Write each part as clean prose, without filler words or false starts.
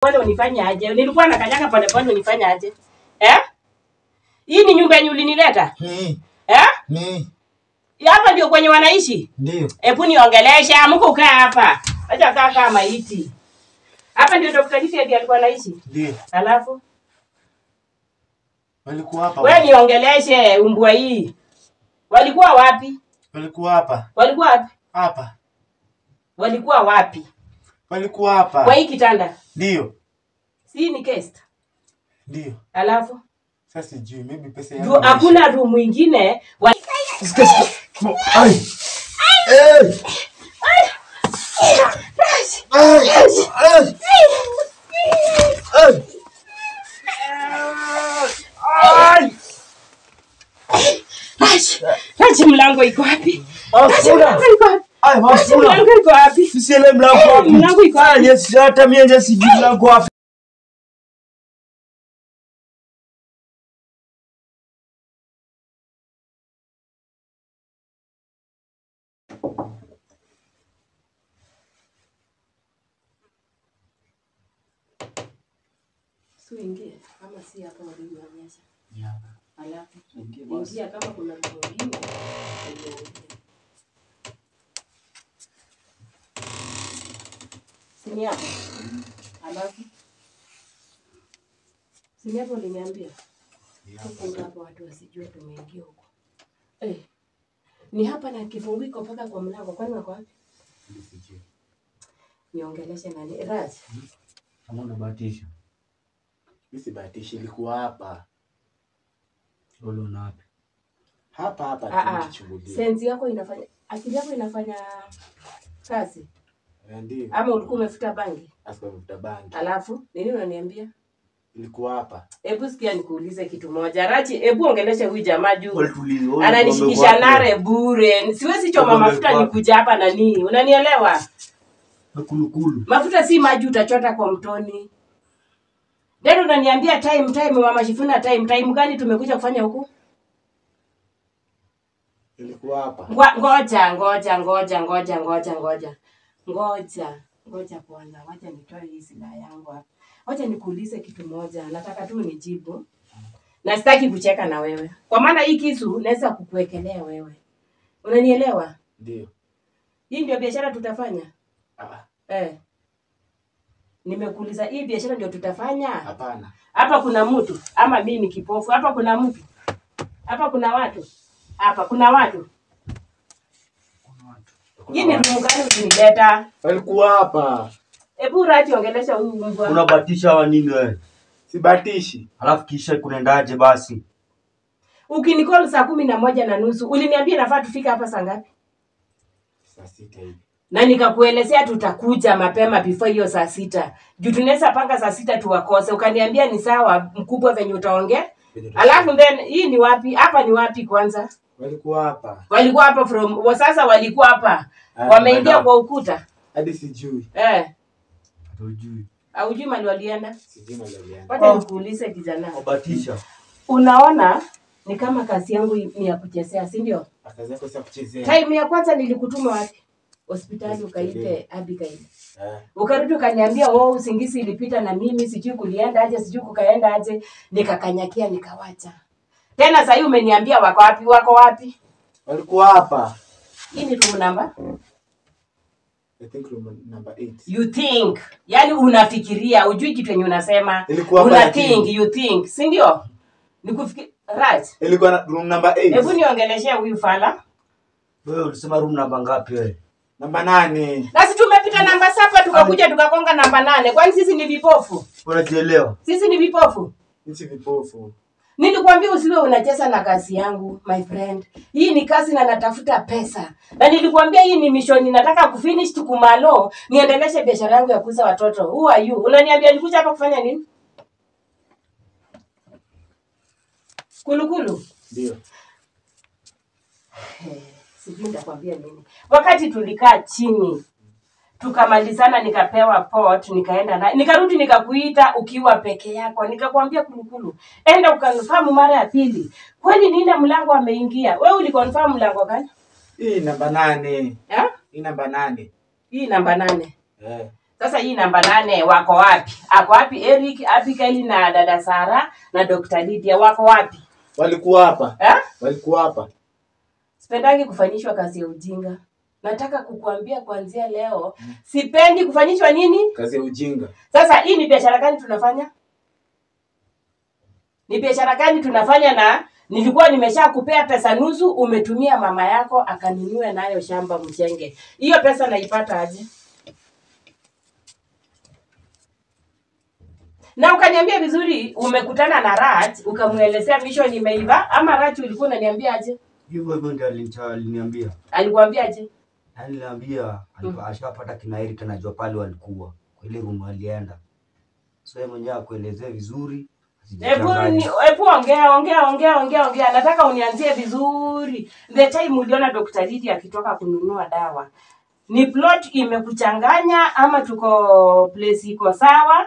Pole unifanya aje? Nilikuwa nakanyaga pole pole unifanya aje? Hii ni nyumba yenye ulinileta? Hapa ndio kwenye wanaishi? Ndio. Hebu niongelesha, mko kaa hapa. Acha kaa kama maiti. Hapa ndio Dr. Lisi alikuwa anaishi? Ndio. Alafu walikuwa hapa. Wewe niongeleshe umbwa hii. Walikuwa wapi? Walikuwa hapa. Walikuwa wapi? Hapa. Walikuwa wapi? Walikuwa hapa. Kwa hii kitanda? Ndio. Si ni guest? Ndio. Alafu sasa sijui maybe pesa yangu. Hakuna room nyingine. Ai. Raji, mlango iko wapi? Mlango iko wapi? Sisi ile mlango wapi? Mlango iko wapi? Yes, hata mimi nje sijui mlango wapi. Ingia kama si hapa walionyesha. Yeah. Alafu ingia kama kuna mtu mwingine. Sini hapa. Alafu sini hapo uliniambia. Kufunga hapo watu wasijue tumeingia huko. Ni hapa na kifunguko mpaka kwa mlango. Kwani wako wapi? Sijui. Niongeleshe nani? Raj. Kama unabahatisha. Mimi bahatishi ilikuwa hapa. Wewe una wapi? Hapa tukichungulia. Sensi yako inafanya, akili yako inafanya kazi. Ndio. Ama ulikuwa umefuta bangi? Asikuwa umefuta bangi. Alafu nini unaniambia? Ilikuwa hapa. Hebu sikia nikuulize kitu moja. Rachi, hebu ongelesha huyu jamaa juu. Ananishikisha nare bure. Siwezi choma mafuta nikuja hapa na nini. Unanielewa? Kulukulu. Mafuta si maji utachota kwa mtoni. Ndio unaniambia time mama Shifuna time gani tumekuja kufanya huku? Ilikuwa hapa. Ngoja kwanza. Wacha nitoe hii silaha yangu hapa. Wacha nikuulize kitu moja. Nataka tu unijibu. Na sitaki kucheka na wewe. Kwa maana hii kisu naweza kukuwekelea wewe. Unanielewa? Ndio. Hii ndio biashara tutafanya? Nimekuuliza hii biashara ndio tutafanya? Hapana. Hapa kuna mtu ama mimi kipofu? Hapa kuna mtu. Hapa kuna watu. Hapa kuna watu. Hii ni room gani unileta? Walikuwa hapa. Hebu Raji ongelesha huyu mbwa. Unabatisha wa nini wewe? Sibatishi. Alafu kisha kunaendaje basi? Ukinicall saa 11:30, uliniambia nafaa tufika hapa saa ngapi? Saa 6 hivi. Na nikakuelezea tutakuja mapema before hiyo saa 6. Juu tunaweza panga saa 6 tuwakose. Ukaniambia ni sawa mkubwa venye utaongea. Alafu then hii ni wapi? Hapa ni wapi kwanza? Walikuwa hapa. Walikuwa hapa from sasa walikuwa hapa. Wameingia kwa ukuta. Hadi sijui. Hujui. Hujui mali walienda? Sijui mali walienda. Wacha nikuulize kijana. Ubatisha. Unaona ni kama kazi yangu ni ya kuchezea, si ndio? Kazi yako si ya kuchezea. Time ya kwanza nilikutuma wapi? Hospitali ukaite Abigail. Ukarudi ukaniambia usingizi ilipita na mimi sijui kulienda aje sijui kukaenda aje, nikakanyakia nikawacha. Tena sasa hivi umeniambia wako wapi? Walikuwa hapa. Hii ni room number? I think room number 8. You think. Yaani unafikiria, hujui kitu yenye unasema. You think, si ndio? Nikufikiri right. Ilikuwa room number 8. Hebu niongeleshea huyu fala. Wewe ulisema room namba ngapi wewe? Namba 8. Na sisi tumepita namba 7 tukakuja tukakonga namba 8. Kwani sisi ni vipofu? Unajielewa? Sisi ni vipofu. Sisi vipofu. Nilikwambia usiwe unacheza na kazi yangu, my friend. Hii ni kazi na natafuta pesa. Na nilikwambia hii ni mission nataka kufinish tukumalo, niendeleshe biashara yangu ya kuuza watoto. Who are you? Unaniambia nikuja hapa kufanya nini? Kulukulu. Ndio. Sijui nitakwambia nini. Wakati tulikaa chini, tukamalizana nikapewa pot, nikaenda na nikarudi nikakuita ukiwa peke yako. Nikakwambia Kulukulu, enda ukanfahamu mara ya pili. Kwani nini mlango ameingia? Wewe ulikonfirm mlango gani? Hii namba 8. Hii namba 8. Hii namba 8. Sasa hii namba 8 wako wapi? Ako wapi Eric, Abigail na dada Sara na Dr. Lydia wako wapi? Walikuwa hapa. Walikuwa hapa. Sipendangi kufanyishwa kazi ya ujinga. Nataka kukuambia kuanzia leo, sipendi kufanyishwa nini? Kazi ya ujinga. Sasa hii ni biashara gani tunafanya? Ni biashara gani tunafanya? Na nilikuwa nimeshakupea pesa nusu, umetumia mama yako akaninunue nayo shamba Mchenge. Hiyo pesa naipata aje? Na ukaniambia vizuri umekutana na Raj, ukamuelezea mission imeiva, ama Raj ulikuwa unaniambia aje? Hivyo ndio aliniambia. Alikuambia aje? Aliniambia ashapata kina Eric anajua pale walikuwa. Kwa ile room alienda. So yeye mwenyewe akuelezea vizuri. Hebu ongea. Nataka unianzie vizuri. The time uliona Dr. Lydia akitoka kununua dawa. Ni plot imekuchanganya ama tuko place iko sawa?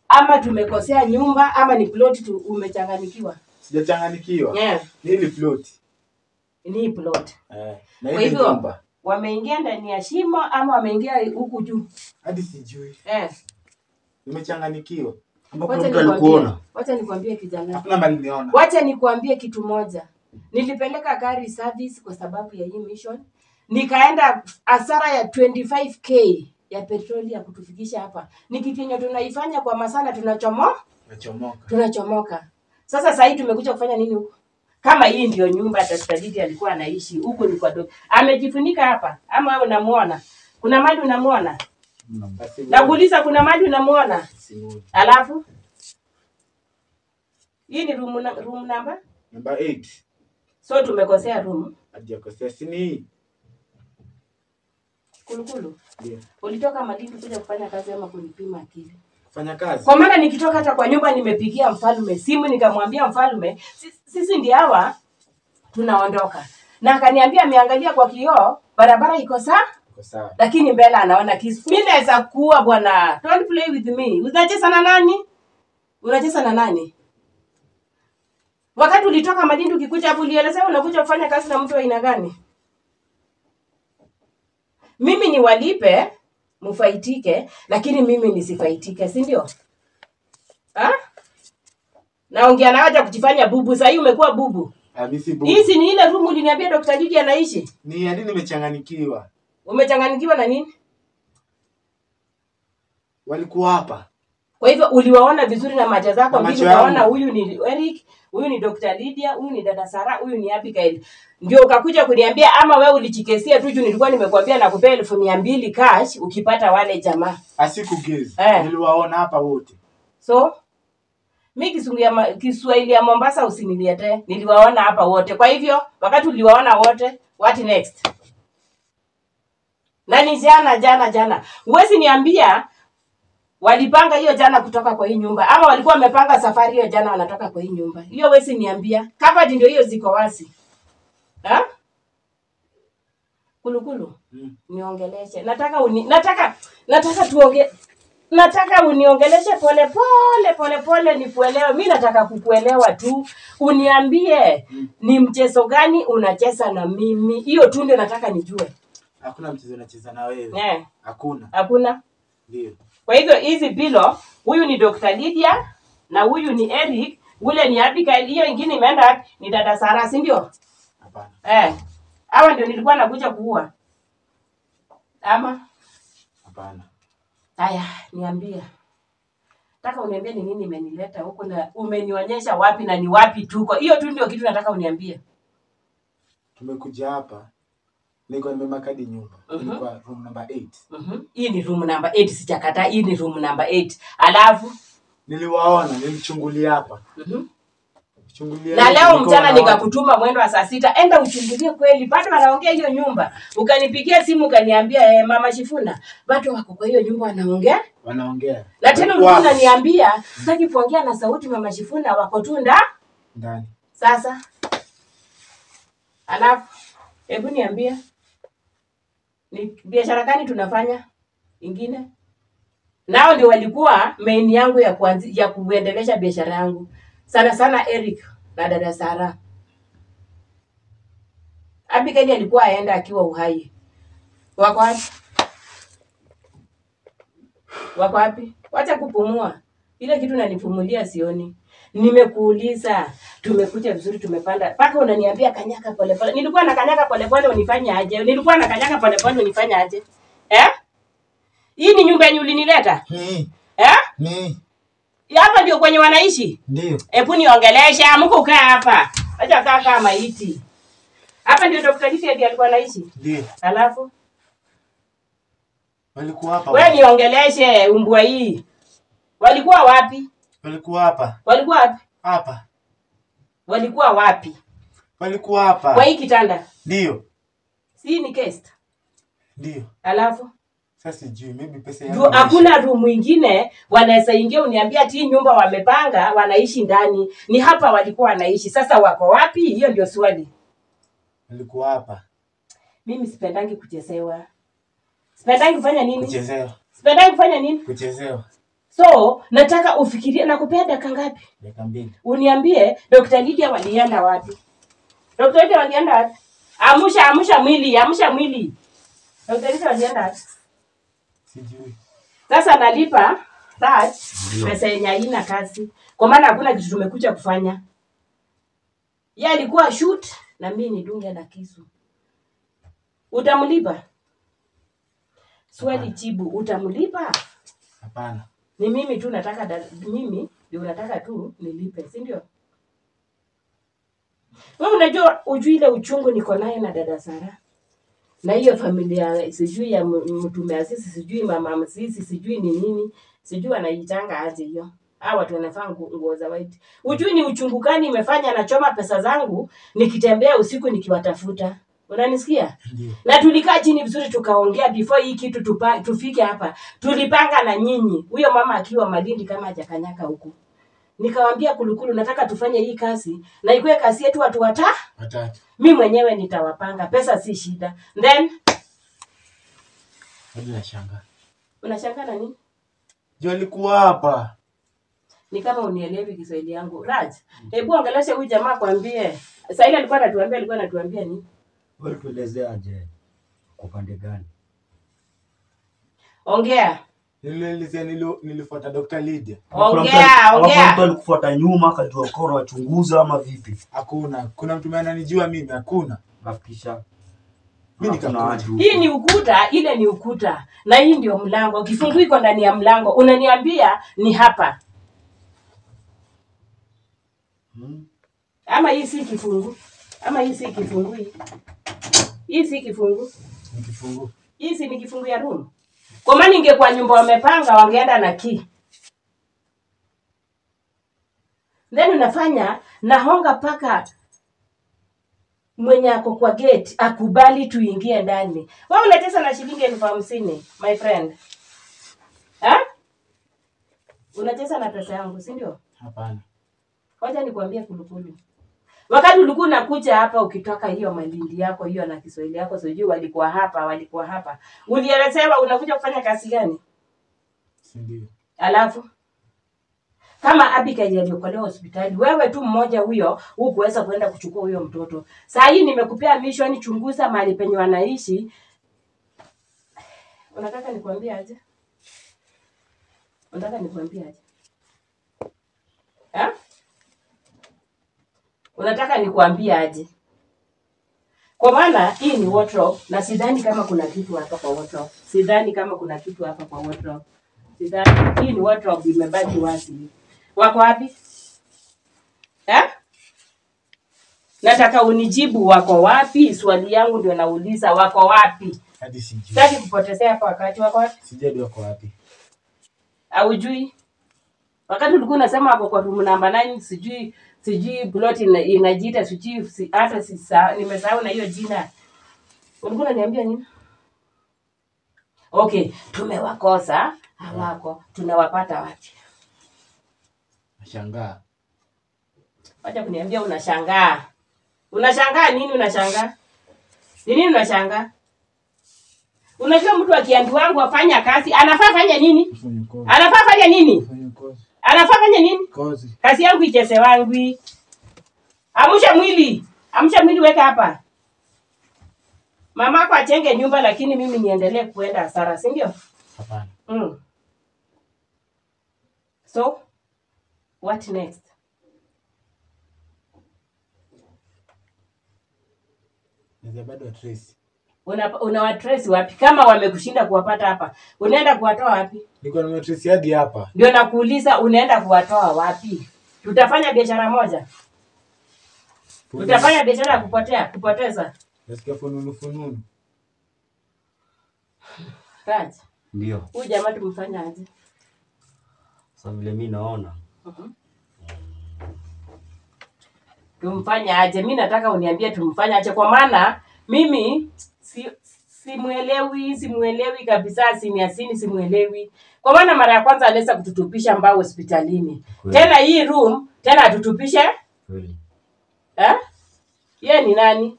Ama tumekosea nyumba ama ni plot umechanganikiwa? Sijachanganikiwa. Ni ile plot. Ni plot. Na ile nyumba. Wameingia ndani ya shimo ama wameingia huku juu? Hadi sijui. Nimechanganikiwa. Wacha nikwambie kijana. Hakuna mali niona. Wacha nikwambie kitu moja. Nilipeleka gari service kwa sababu ya hii mission. Nikaenda hasara ya 25k ya petroli ya kutufikisha hapa. Ni kitu yenye tunaifanya kwa masana tunachomoka. Sasa hii tumekuja kufanya nini huko? Kama hii ndio nyumba Dr. Lydia alikuwa anaishi, huko ni kwa dogo. Amejifunika hapa ama wewe unamuona? Kuna mali unamuona? Nakuuliza kuna mali unamuona? Alafu hii ni room number? Number 8. So tumekosea room. Hajakosea sini. Kulukulu. Yeah. Ulitoka Malindi kuja kufanya kazi ama kunipima akili? Kufanya kazi. Kwa maana nikitoka hata kwa nyumba nimepigia mfalme simu nikamwambia mfalme sisi ndio hawa tunaondoka. Na akaniambia ameangalia kwa kioo barabara iko sawa? Iko sawa. Lakini mbele anaona kisu. Mimi naweza kuwa bwana. Don't play with me. Unacheza na nani? Unacheza na nani? Wakati ulitoka Malindi ukikuja hapo ulielezea unakuja kufanya kazi na mtu wa aina gani? Mimi ni walipe mfaitike, lakini mimi nisifaitike, si ndio? Naongea na waje kujifanya bubu, sasa hii umekuwa bubu. Mimi bubu. Hizi ni ile room uliniambia Dr. Lydia anaishi? Ni hadi nimechanganikiwa. Umechanganikiwa na nini? Walikuwa hapa. Kwa hivyo uliwaona vizuri na macho zako mbili, unaona huyu ni Eric, huyu ni Dr. Lydia, huyu ni dada Sara, huyu ni Abigail. Ndio ukakuja kuniambia ama wewe ulichikesia tu juu nilikuwa nimekuambia nakupea 200 cash ukipata wale jamaa. Asikugezi. Niliwaona hapa wote. So mimi Kiswahili ya Mombasa usiniliete. Niliwaona hapa wote. Kwa hivyo wakati uliwaona wote, what next? Nani jana. Uwezi niambia walipanga hiyo jana kutoka kwa hii nyumba ama walikuwa wamepanga safari hiyo jana wanatoka kwa hii nyumba. Hiyo wewe niambia. Kama ndio hiyo ziko wazi. Kulukulu. Niongeleshe. Nataka uniongeleshe pole nikuelewe. Mimi nataka kukuelewa tu. Uniambie ni mchezo gani unacheza na mimi. Hiyo tu ndio nataka nijue. Hakuna mchezo unacheza na wewe. Hakuna. Ndio. Kwa hivyo hizi bilo, huyu ni Dr. Lydia na huyu ni Eric, ule ni Abigail, hiyo ingine imeenda ni dada Sara, si ndio? Hapana. Hawa ndio nilikuwa nakuja kuua. Ama? Hapana. Haya, niambie. Nataka uniambie ni nini imenileta huko na umenionyesha wapi na ni wapi tuko. Hiyo tu ndio kitu nataka uniambie. Tumekuja hapa. Niko nimemakadi nyumba. Ilikuwa room number 8. Hii ni room number 8 sijakataa. Hii ni room number 8. Alafu niliwaona, nilichungulia hapa. Na leo mchana nikakutuma mwendo wa saa 6, enda uchungulie kweli bado wanaongea hiyo nyumba. Ukanipigia simu ukaniambia Mama Shifuna, watu wako kwa hiyo nyumba wanaongea. Na tena ulikuwa unaniambia sitaki kuongea na sauti Mama Shifuna, wako tu ndani. Sasa alafu hebu niambia ni biashara gani tunafanya ingine? Nao ndio walikuwa main yangu ya kuendelesha biashara yangu. Sana sana Eric na dada Sara. Abigail alikuwa aenda akiwa uhai. Wako wapi? Wako wapi? Wacha kupumua. Ile kitu nanipumulia sioni. Nimekuuliza, tumekuja vizuri tumepanda. Paka unaniambia kanyaka pole pole. Nilikuwa na kanyaka pole pole unifanya aje? Nilikuwa na kanyaka pole pole unifanya aje? Hii ni nyumba yenye ulinileta? Ni. Hapa ndio kwenye wanaishi? Ndio. Hebu niongelesha, mko kaa hapa. Acha kaa kama maiti. Hapa ndio Dr. Lisi alikuwa anaishi? Ndio. Alafu walikuwa hapa. Wewe niongeleshe umbwa hii. Walikuwa wapi? Walikuwa hapa. Walikuwa wapi? Hapa. Walikuwa wapi? Walikuwa hapa. Kwa hii kitanda? Ndio. Si ni guest? Ndio. Alafu sasa sijui maybe pesa yangu. Hakuna room nyingine wanaweza ingia uniambia ati nyumba wamepanga wanaishi ndani. Ni hapa walikuwa wanaishi. Sasa wako wapi? Hiyo ndio swali. Walikuwa hapa. Mimi sipendangi kuchezewa. Sipendangi kufanya nini? Kuchezewa. Sipendangi kufanya nini? Kuchezewa. So, nataka ufikirie na kupea dakika ngapi? Dakika 2. Uniambie Dr. Lydia walienda wapi? Dr. Lydia walienda wapi? Amsha mwili. Dr. Lydia walienda wapi? Sijui. Sasa nalipa Raj pesa yenye haina kazi. Kwa maana hakuna kitu tumekuja kufanya. Yeye alikuwa shoot na mimi nidunge na kisu. Utamlipa? Swali jibu, utamlipa? Hapana. Ni mimi tu nataka mimi ndio nataka tu nilipe, si ndio? Wewe unajua ujui ile uchungu niko naye na dada Sara. Na hiyo familia sijui ya mtume Asisi, sijui mama Msisi, sijui ni nini, sijui anaitanga aje hiyo. Hao watu wanafaa nguo za white. Ujui ni uchungu gani imefanya nachoma pesa zangu nikitembea usiku nikiwatafuta. Unanisikia? Ndiyo. Na tulikaa chini vizuri tukaongea before hii kitu tufike hapa. Tulipanga na nyinyi. Huyo mama akiwa Malindi kama hajakanyaka huko. Nikamwambia Kulukulu nataka tufanye hii kazi na ikuwe kazi yetu watu watatu. Mimi mwenyewe nitawapanga. Pesa si shida. Then hadi nashangaa. Unashangaa na nini? Jo alikuwa hapa. Ni kama unielewi Kiswahili yangu. Raj, hebu angalia huyu jamaa kwambie. Sasa ile alikuwa anatuambia nini? Wewe tuelezea aje? Kwa pande gani? Ongea. Nilifuata Dr. Lydia. Ongea. Mtu alikufuata nyuma akajua koro wachunguza ama vipi? Hakuna. Kuna mtu ananijua mimi, hakuna. Nafikisha. Mimi nikakuja. Hii ni ukuta, ile ni ukuta. Na hii ndio mlango. Kifungu iko ndani ya mlango. Unaniambia ni hapa. Ama hii si kifungu. Hii si kifungu. Hii si kifungu. Ni kifungu. Hii si ni kifungu ya room. Kwa maana ingekuwa nyumba wamepanga wangeenda na key. Then unafanya nahonga paka mwenye ako kwa gate akubali tuingie ndani. Wewe unatesa na shilingi 50,000 my friend. Unatesa na pesa yangu, si ndio? Hapana. Wacha nikwambie Kulukulu. Wakati ulikuwa unakuja hapa ukitoka hiyo Malindi yako hiyo na Kiswahili yako sijui walikuwa hapa. Ulielezewa unakuja kufanya kazi gani? Ndio. Alafu kama Abigail aliokolewa hospitali, wewe tu mmoja huyo hukuweza kwenda kuchukua huyo mtoto. Saa hii nimekupea mission chunguza mahali penye wanaishi. Unataka nikwambie aje? Unataka nikwambie aje? Kwa maana hii ni wardrobe na sidhani kama kuna kitu hapa kwa wardrobe. Sidhani. Hii ni wardrobe imebaki wazi. Wako wapi? Nataka unijibu wako wapi? Swali yangu ndio nauliza wako wapi? Hadi sijui. Sitaki kupotezea hapa wakati. Wako wapi? Sijui wako wapi. Haujui? Wakati ulikuwa unasema wako kwa room number 9 sijui plot inajiita sijui hata nimesahau na hiyo jina. Ulikuwa unaniambia nini? Okay, tumewakosa hawako. Tunawapata wapi? Nashangaa. Wacha kuniambia unashangaa. Unashangaa nini unashangaa? Ni nini unashangaa? Unajua mtu akiambiwa wangu afanya kazi, anafaa fanya nini? Anafaa fanya nini? Kazi yangu icheze wangu. Amsha mwili weka hapa. Mamako achenge nyumba lakini mimi niendelee kuenda hasara, si ndio? Hapana. So what next? Naweza bado trace. Una trace wapi? Kama wamekushinda kuwapata hapa, unaenda kuwatoa wapi? Niko na trace hadi hapa. Ndio nakuuliza unaenda kuwatoa wapi? Tutafanya biashara moja. Tutafanya biashara ya kupoteza. Nasikia fununu. Raj. Ndio. Huyu jamaa tumfanya aje? Sasa vile mimi naona. Tumfanya aje? Mimi nataka uniambie tumfanya aje kwa maana mimi simuelewi kabisa, simuelewi. Kwa maana mara ya kwanza aliweza kututupisha mbao hospitalini. Tena hii room, tena atutupishe? Kweli. Yeye ni nani?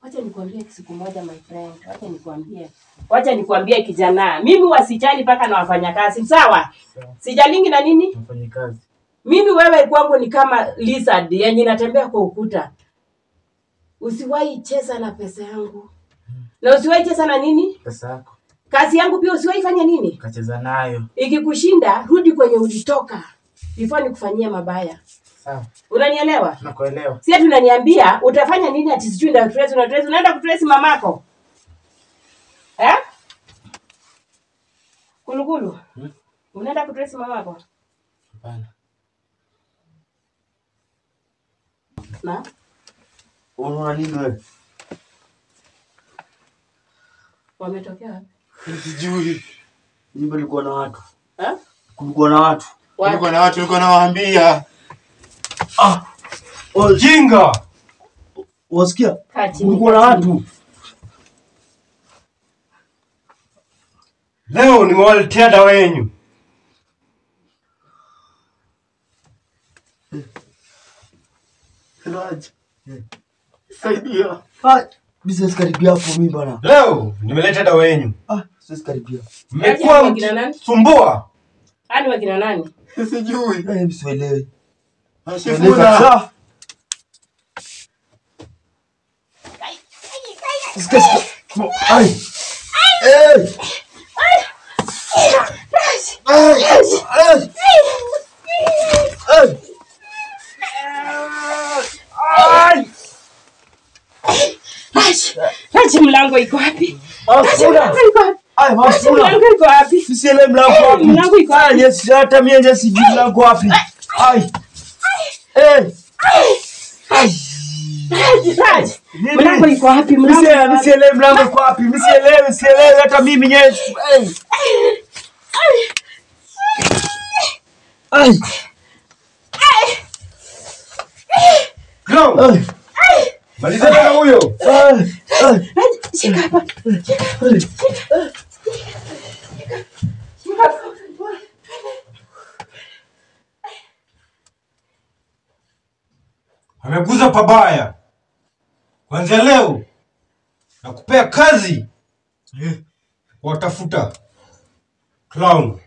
Wacha nikwambie siku moja my friend. Wacha nikwambie kijana. Mimi wasijali paka na wafanyakazi, sawa? Sijalingi na nini? Wafanyakazi. Mimi wewe kwangu ni kama lizard yenye inatembea kwa ukuta. Usiwahi cheza na pesa yangu. Na usiwahi cheza na nini? Pesa yako. Kazi yangu pia usiwahi fanya nini? Kacheza nayo. Ikikushinda rudi kwenye ulitoka. Before nikufanyie mabaya. Sawa. Unanielewa? Nakuelewa. Si tunaniambia utafanya nini ati sijui ndio trace unaenda kutrace mamako? Kulukulu. Unaenda kutrace mamako? Hapana. Na? Unaona nini wewe? Wametokea wapi? Sijui. Nyumba ilikuwa na watu. Kulikuwa na watu. Nilikuwa nawaambia. Ojinga. Wasikia? Kulikuwa na watu. Leo nimewaletea dawa yenu. Raj. Saidia. Business karibia hapo mimi bana. Leo nimeleta dawa yenu. Sisi karibia. Mmekuwa sumbua. Ani wakina nani? Sijui. Msielewi. Ashifuna. Raji mlango iko wapi? Mlango iko wapi? Sisi ile mlango wapi? Mlango iko wapi? Yes, hata mimi nje sijui mlango wapi. Raji. Mlango iko wapi? Msielewi mlango iko wapi? Msielewi hata mimi nje. No. Maliza na huyo. Shika hapa. Ameguza pabaya. Kuanzia leo nakupea kazi. Watafuta clown.